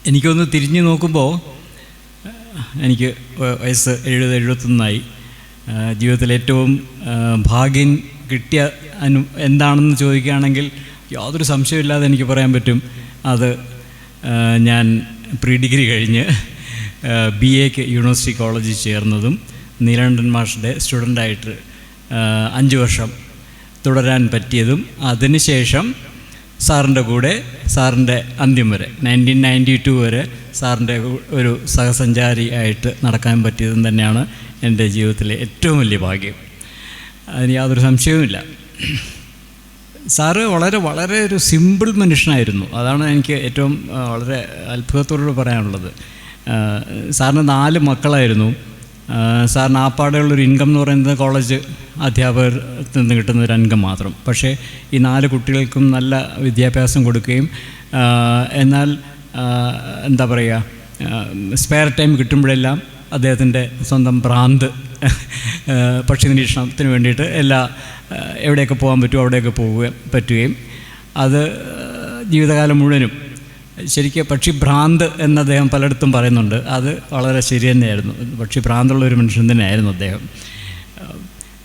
എനിക്കൊന്ന് തിരിഞ്ഞു നോക്കുമ്പോൾ എനിക്ക് വയസ്സ് 70-71 ജീവിതത്തിൽ ഏറ്റവും ഭാഗ്യം കിട്ടിയ എന്താണെന്ന് ചോദിക്കുകയാണെങ്കിൽ യാതൊരു സംശയമില്ലാതെ എനിക്ക് പറയാൻ പറ്റും. അത് ഞാൻ പ്രീ ഡിഗ്രി കഴിഞ്ഞ് BA യൂണിവേഴ്സിറ്റി കോളേജിൽ ചേർന്നതും നീലകണ്ഠൻ മാഷിൻ്റെ സ്റ്റുഡൻ്റായിട്ട് 5 വർഷം തുടരാൻ പറ്റിയതും അതിനുശേഷം സാറിൻ്റെ കൂടെ സാറിൻ്റെ അന്ത്യം വരെ 1992 വരെ സാറിൻ്റെ ഒരു സഹസഞ്ചാരി ആയിട്ട് നടക്കാൻ പറ്റിയതും തന്നെയാണ് എൻ്റെ ജീവിതത്തിലെ ഏറ്റവും വലിയ ഭാഗ്യം. അതിന് യാതൊരു സംശയവുമില്ല. സാറ് വളരെ വളരെ ഒരു സിമ്പിൾ മനുഷ്യനായിരുന്നു. അതാണ് എനിക്ക് ഏറ്റവും വളരെ അത്ഭുതത്തോട് പറയാനുള്ളത്. സാറിന് 4 മക്കളായിരുന്നു. സാറിന് ആപ്പാടെയുള്ളൊരു ഇൻകം എന്ന് പറയുന്നത് കോളേജ് അധ്യാപകർ നിന്ന് കിട്ടുന്ന ഒരു ഇൻകം മാത്രം. പക്ഷേ ഈ 4 കുട്ടികൾക്കും നല്ല വിദ്യാഭ്യാസം കൊടുക്കുകയും എന്നാൽ എന്താ പറയുക, സ്പെയർ ടൈം കിട്ടുമ്പോഴെല്ലാം അദ്ദേഹത്തിൻ്റെ സ്വന്തം ഭ്രാന്ത് പക്ഷി നിരീക്ഷണത്തിന് വേണ്ടിയിട്ട് എവിടെയൊക്കെ പോകാൻ പറ്റുമോ അവിടെയൊക്കെ പറ്റുകയും അത് ജീവിതകാലം മുഴുവനും ശരിക്കും പക്ഷിഭ്രാന്ത് എന്ന് അദ്ദേഹം പലയിടത്തും പറയുന്നുണ്ട്. അത് വളരെ ശരി തന്നെയായിരുന്നു. പക്ഷിഭ്രാന്തുള്ള ഒരു മനുഷ്യൻ തന്നെയായിരുന്നു അദ്ദേഹം.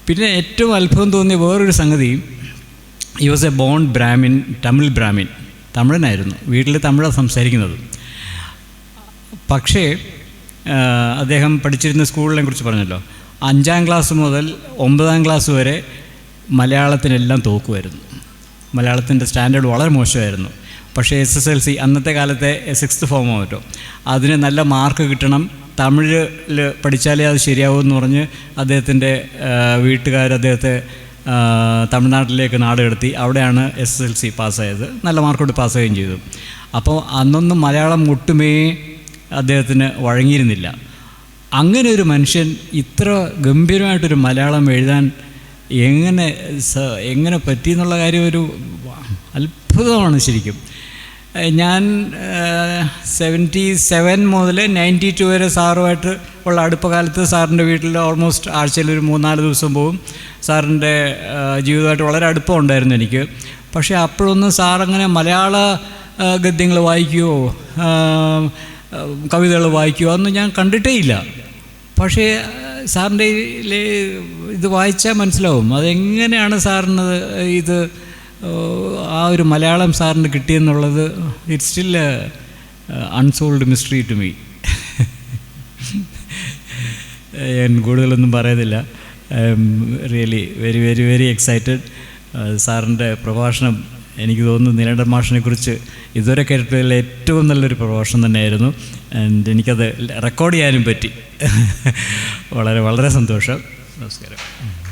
പിന്നെ ഏറ്റവും അത്ഭുതം തോന്നിയ വേറൊരു സംഗതി, he was a born Brahmin, തമിഴനായിരുന്നു. വീട്ടിൽ തമിഴാണ് സംസാരിക്കുന്നത്. പക്ഷേ അദ്ദേഹം പഠിച്ചിരുന്ന സ്കൂളിനെ കുറിച്ച് പറഞ്ഞല്ലോ, 5ാം ക്ലാസ് മുതൽ 9ാം ക്ലാസ് വരെ മലയാളത്തിനെല്ലാം തോക്കുമായിരുന്നു. മലയാളത്തിൻ്റെ സ്റ്റാൻഡേർഡ് വളരെ മോശമായിരുന്നു. പക്ഷേ SSLC അന്നത്തെ കാലത്തെ 6th ഫോമോ മറ്റോ അതിന് നല്ല മാർക്ക് കിട്ടണം, തമിഴിൽ പഠിച്ചാലേ അത് ശരിയാവുമെന്ന് പറഞ്ഞ് അദ്ദേഹത്തിൻ്റെ വീട്ടുകാർ അദ്ദേഹത്തെ തമിഴ്നാട്ടിലേക്ക് നാട് കടത്തി. അവിടെയാണ് SSLC പാസ്സായത്. നല്ല മാർക്കോട് പാസ്സാവുകയും ചെയ്തു. അപ്പോൾ അന്നൊന്നും മലയാളം ഒട്ടുമേ അദ്ദേഹത്തിന് വഴങ്ങിയിരുന്നില്ല. അങ്ങനെ ഒരു മനുഷ്യൻ ഇത്ര ഗംഭീരമായിട്ടൊരു മലയാളം എഴുതാൻ എങ്ങനെ പറ്റിയെന്നുള്ള കാര്യം ഒരു അത്ഭുതമാണ് ശരിക്കും. ഞാൻ 77 മുതൽ 92 വരെ സാറുമായിട്ട് ഉള്ള അടുപ്പകാലത്ത് സാറിൻ്റെ വീട്ടിൽ ഓൾമോസ്റ്റ് ആഴ്ചയിൽ ഒരു 3-4 ദിവസം പോകും. സാറിൻ്റെ ജീവിതമായിട്ട് വളരെ അടുപ്പം ഉണ്ടായിരുന്നു എനിക്ക്. പക്ഷേ അപ്പോഴൊന്നും സാറങ്ങനെ മലയാള ഗദ്യങ്ങൾ വായിക്കുകയോ കവിതകൾ വായിക്കുകയോ അതൊന്നും ഞാൻ കണ്ടിട്ടേ ഇല്ല. പക്ഷേ സാറിൻ്റെ ഇത് വായിച്ചാൽ മനസ്സിലാവും അതെങ്ങനെയാണ് സാറിന് ഇത് ആ ഒരു മലയാളം സാറിന് കിട്ടിയെന്നുള്ളത്. It's still unsolved mystery to me. ഞാൻ കൂടുതലൊന്നും പറയുന്നില്ല. I am really very very very excited. സാറിൻ്റെ പ്രഭാഷണം എനിക്ക് തോന്നുന്നു നീലകണ്ഠൻ മാഷിനെ കുറിച്ച് ഇതുവരെ കേട്ടിട്ടുള്ള ഏറ്റവും നല്ലൊരു പ്രഭാഷണം തന്നെയായിരുന്നു. ആൻഡ് എനിക്കത് റെക്കോർഡ് ചെയ്യാനും പറ്റി. വളരെ വളരെ സന്തോഷം. നമസ്കാരം.